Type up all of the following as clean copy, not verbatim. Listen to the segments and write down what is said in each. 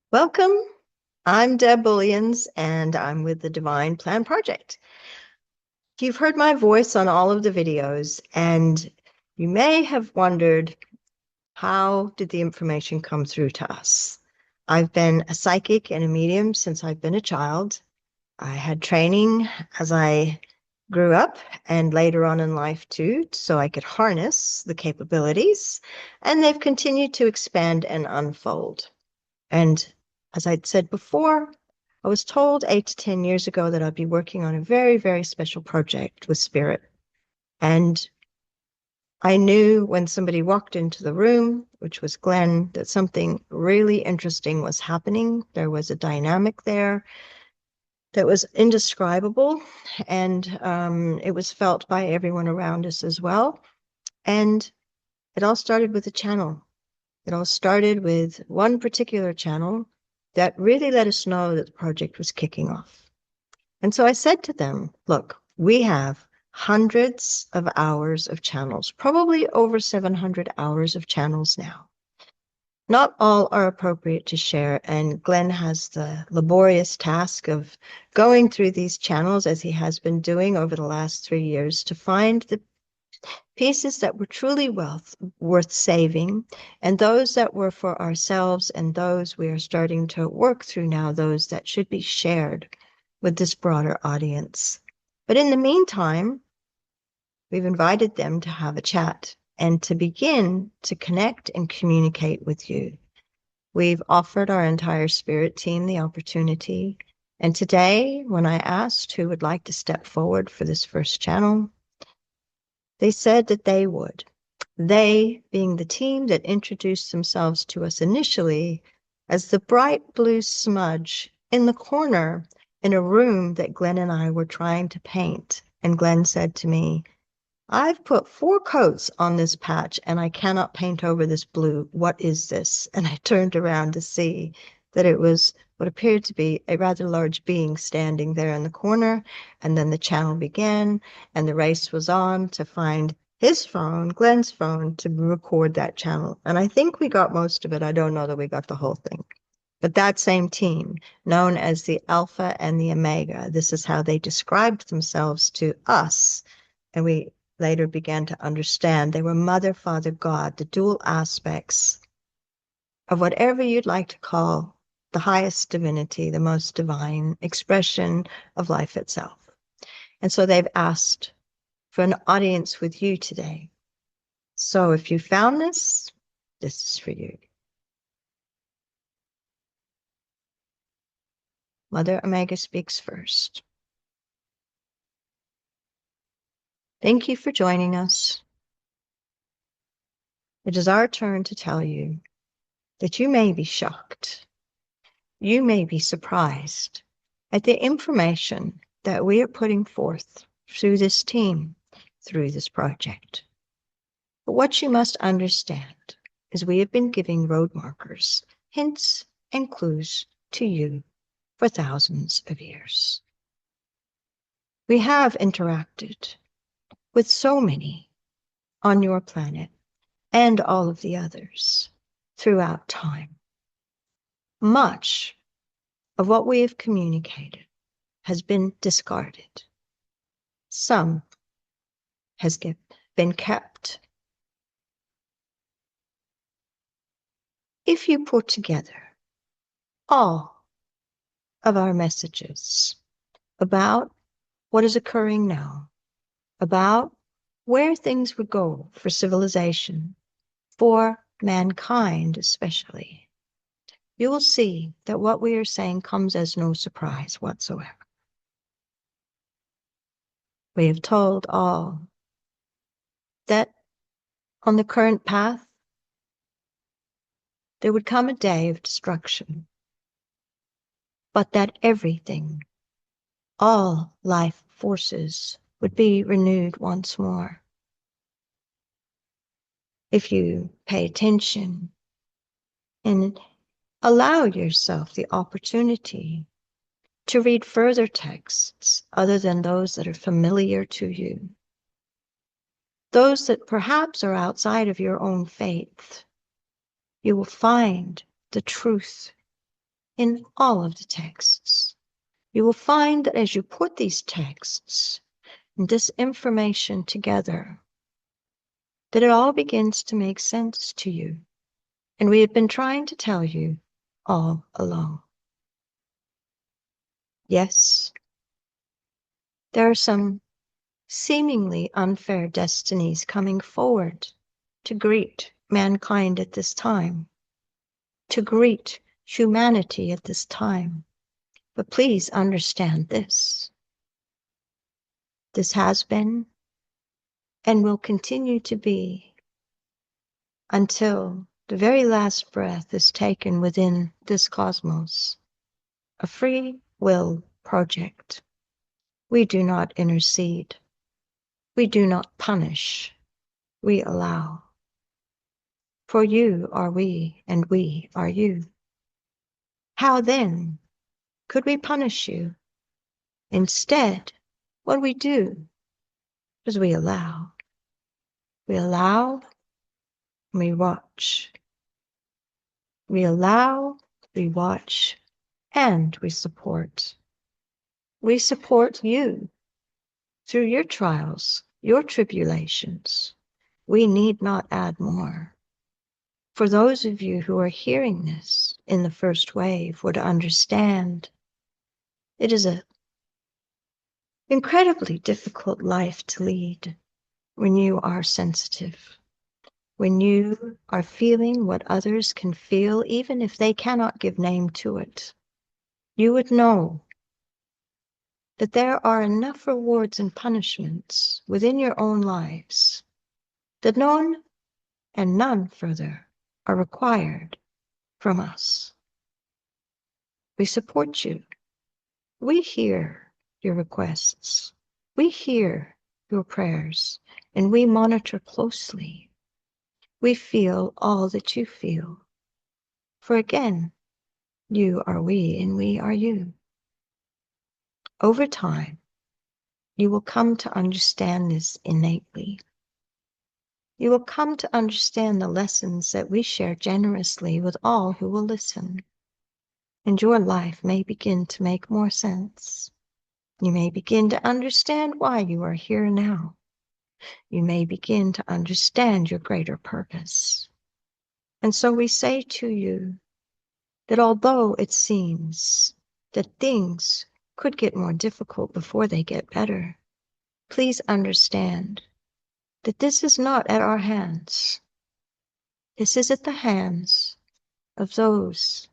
Welcome. I'm Deb Williams, and I'm with the Divine Plan Project. You've heard my voice on all of the videos, and you may have wondered, how did the information come through to us? I've been a psychic and a medium since I've been a child. I had training as I grew up and later on in life too, so I could harness the capabilities, and they've continued to expand and unfold. And as I'd said before, I was told 8 to 10 years ago that I'd be working on a very, very special project with Spirit. And I knew when somebody walked into the room, which was Glenn, that something really interesting was happening. There was a dynamic there that was indescribable, and it was felt by everyone around us as well. And it all started with a channel. It all started with one particular channel that really let us know that the project was kicking off. And so I said to them, look, we have hundreds of hours of channels, probably over 700 hours of channels now. Not all are appropriate to share, and Glenn has the laborious task of going through these channels as he has been doing over the last 3 years to find the pieces that were truly worth saving, and those that were for ourselves, and those we are starting to work through now, those that should be shared with this broader audience. But in the meantime, we've invited them to have a chat and to begin to connect and communicate with you. We've offered our entire Spirit team the opportunity. And today, when I asked who would like to step forward for this first channel, they said that they would. They being the team that introduced themselves to us initially as the bright blue smudge in the corner in a room that Glenn and I were trying to paint. And Glenn said to me, I've put 4 coats on this patch and I cannot paint over this blue. What is this? And I turned around to see that it was what appeared to be a rather large being standing there in the corner. And then the channel began, and the race was on to find his phone, Glenn's phone, to record that channel. And I think we got most of it. I don't know that we got the whole thing. But that same team, known as the Alpha and the Omega, this is how they described themselves to us. And we later began to understand they were Mother, Father, God, the dual aspects of whatever you'd like to call the highest divinity, the most divine expression of life itself. And so they've asked for an audience with you today. So if you found this, this is for you. Mother Omega speaks first. Thank you for joining us. It is our turn to tell you that you may be shocked. You may be surprised at the information that we are putting forth through this team, through this project. But what you must understand is we have been giving road markers, hints, and clues to you for thousands of years. We have interacted with so many on your planet and all of the others throughout time. Much of what we have communicated has been discarded. Some has been kept. If you put together all of our messages about what is occurring now, about where things would go for civilization, for mankind especially, you will see that what we are saying comes as no surprise whatsoever. We have told all that on the current path, there would come a day of destruction, but that everything, all life forces, would be renewed once more. If you pay attention and allow yourself the opportunity to read further texts other than those that are familiar to you, those that perhaps are outside of your own faith, you will find the truth in all of the texts. You will find that as you put these texts and this information together, that it all begins to make sense to you. And we have been trying to tell you all along. Yes, there are some seemingly unfair destinies coming forward to greet mankind at this time, to greet humanity at this time. But please understand this. This has been and will continue to be until the very last breath is taken within this cosmos, a free will project. We do not intercede. We do not punish. We allow. For you are we, and we are you. How then could we punish you? Instead, what we do is we allow. We allow, we watch. We allow, we watch, and we support. We support you through your trials, your tribulations. We need not add more. For those of you who are hearing this in the first wave would understand it is an incredibly difficult life to lead when you are sensitive, when you are feeling what others can feel, even if they cannot give name to it. You would know that there are enough rewards and punishments within your own lives that none and none further are required from us. We support you. We hear your requests. We hear your prayers, and we monitor closely. We feel all that you feel. For again, you are we, and we are you. Over time, you will come to understand this innately. You will come to understand the lessons that we share generously with all who will listen. And your life may begin to make more sense. You may begin to understand why you are here now. You may begin to understand your greater purpose. And so we say to you that although it seems that things could get more difficult before they get better, please understand that this is not at our hands. This is at the hands of those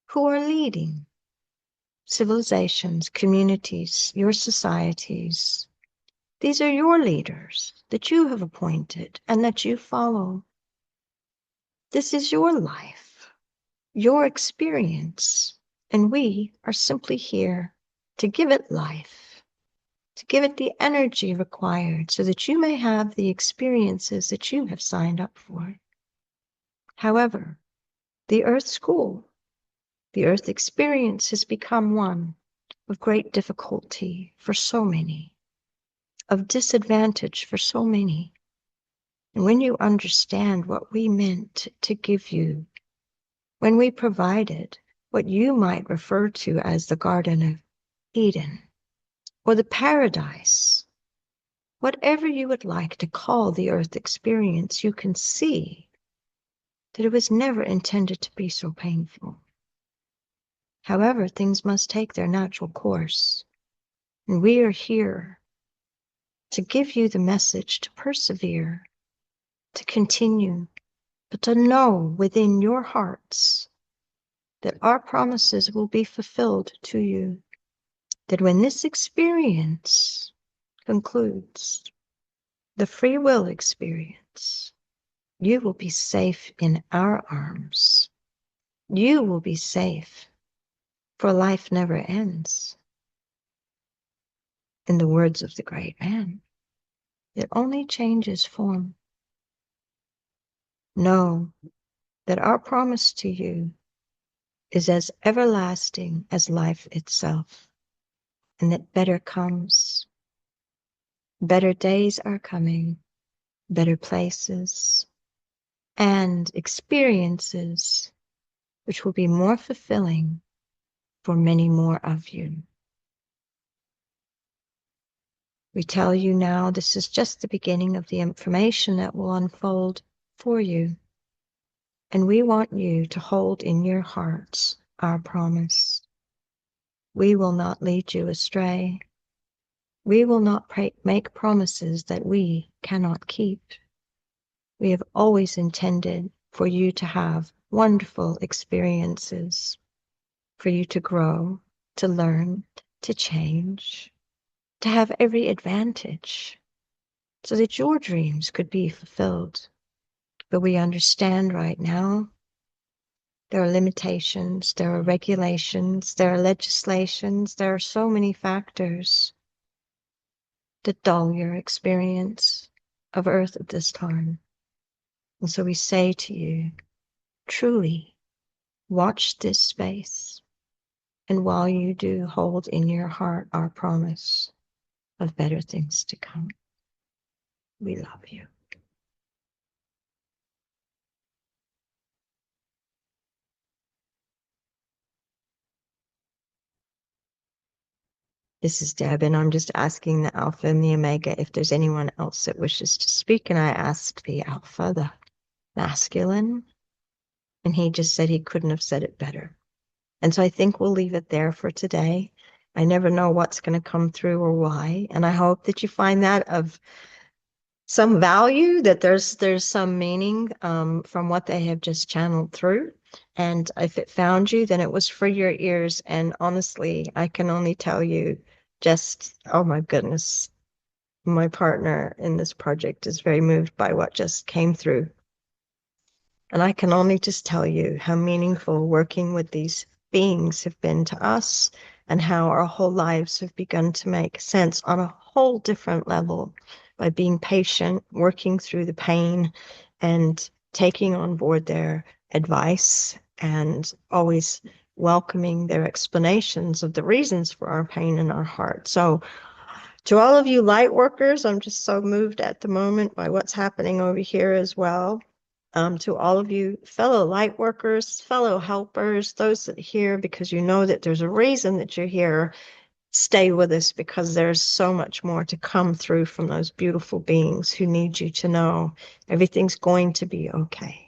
who are leading civilizations, communities, your societies. These are your leaders that you have appointed and that you follow. This is your life, your experience, and we are simply here to give it life, to give it the energy required so that you may have the experiences that you have signed up for. However, the Earth School, the Earth experience has become one of great difficulty for so many, of disadvantage for so many. And when you understand what we meant to give you, when we provided what you might refer to as the Garden of Eden, or the paradise, whatever you would like to call the Earth experience, you can see that it was never intended to be so painful. However, things must take their natural course, and we are here to give you the message to persevere, to continue, but to know within your hearts that our promises will be fulfilled to you, that when this experience concludes, the free will experience, you will be safe in our arms. You will be safe, for life never ends. In the words of the great man, it only changes form. Know that our promise to you is as everlasting as life itself, and that better comes. Better days are coming, better places, and experiences which will be more fulfilling for many more of you. We tell you now this is just the beginning of the information that will unfold for you. And we want you to hold in your hearts our promise. We will not lead you astray. We will not make promises that we cannot keep. We have always intended for you to have wonderful experiences, for you to grow, to learn, to change, to have every advantage, so that your dreams could be fulfilled. But we understand right now there are limitations, there are regulations, there are legislations, there are so many factors that dull your experience of Earth at this time. And so we say to you, truly, watch this space. And while you do, hold in your heart our promise of better things to come. We love you. This is Deb, and I'm just asking the Alpha and the Omega if there's anyone else that wishes to speak. And I asked the Alpha, the masculine, and he just said he couldn't have said it better. And so I think we'll leave it there for today. I never know what's going to come through or why. And I hope that you find that of some value, that there's some meaning from what they have just channeled through. And if it found you, then it was for your ears. And honestly, I can only tell you just, oh my goodness, my partner in this project is very moved by what just came through. And I can only just tell you how meaningful working with these beings have been to us, and how our whole lives have begun to make sense on a whole different level by being patient, working through the pain, and taking on board their advice, and always welcoming their explanations of the reasons for our pain in our heart. So to all of you light workers, I'm just so moved at the moment by what's happening over here as well. To all of you fellow light workers, fellow helpers, those that are here because you know that there's a reason that you're here, stay with us, because there's so much more to come through from those beautiful beings who need you to know everything's going to be okay.